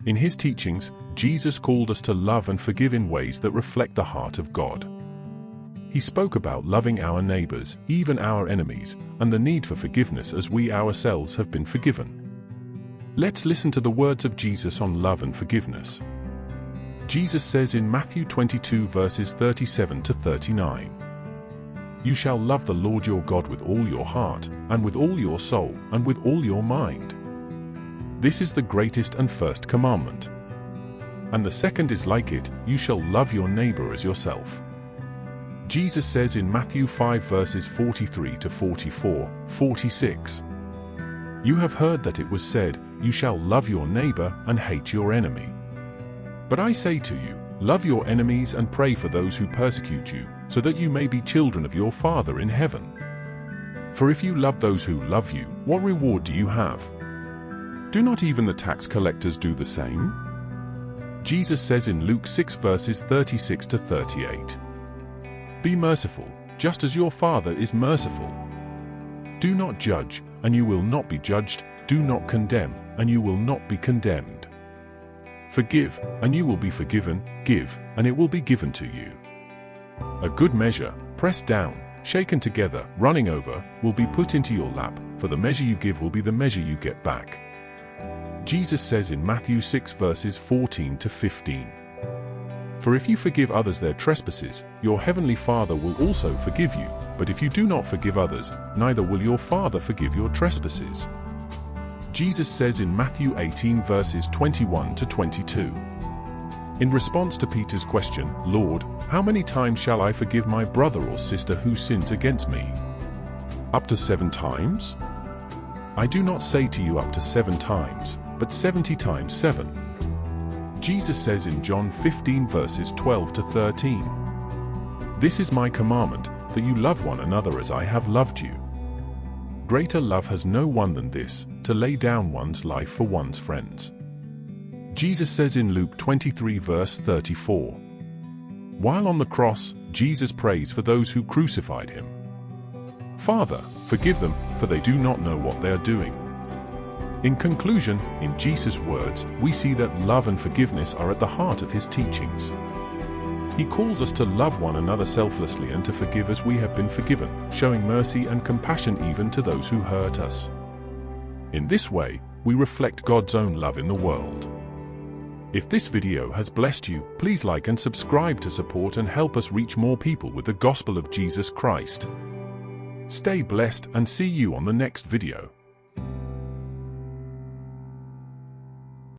In his teachings, Jesus called us to love and forgive in ways that reflect the heart of God. He spoke about loving our neighbors, even our enemies, and the need for forgiveness as we ourselves have been forgiven. Let's listen to the words of Jesus on love and forgiveness. Jesus says in Matthew 22 verses 37 to 39, "You shall love the Lord your God with all your heart, and with all your soul, and with all your mind. This is the greatest and first commandment. And the second is like it, you shall love your neighbor as yourself." Jesus says in Matthew 5 verses 43 to 44, 46, "You have heard that it was said, you shall love your neighbor and hate your enemy. But I say to you, love your enemies and pray for those who persecute you, so that you may be children of your Father in heaven. For if you love those who love you, what reward do you have? Do not even the tax collectors do the same?" Jesus says in Luke 6 verses 36 to 38, "Be merciful, just as your Father is merciful. Do not judge, and you will not be judged. Do not condemn, and you will not be condemned. Forgive, and you will be forgiven. Give, and it will be given to you. A good measure, pressed down, shaken together, running over, will be put into your lap, for the measure you give will be the measure you get back." Jesus says in Matthew 6 verses 14 to 15, "For if you forgive others their trespasses, your heavenly Father will also forgive you. But if you do not forgive others, neither will your Father forgive your trespasses." Jesus says in Matthew 18 verses 21 to 22, in response to Peter's question, "Lord, how many times shall I forgive my brother or sister who sins against me? Up to 7 times? I do not say to you up to 7 times, but 70 times 7. Jesus says in John 15 verses 12 to 13, "This is my commandment, that you love one another as I have loved you. Greater love has no one than this, to lay down one's life for one's friends." Jesus says in Luke 23 verse 34, while on the cross, Jesus prays for those who crucified him. "Father, forgive them, for they do not know what they are doing." In conclusion, in Jesus' words, we see that love and forgiveness are at the heart of his teachings. He calls us to love one another selflessly and to forgive as we have been forgiven, showing mercy and compassion even to those who hurt us. In this way, we reflect God's own love in the world. If this video has blessed you, please like and subscribe to support and help us reach more people with the gospel of Jesus Christ. Stay blessed and see you on the next video.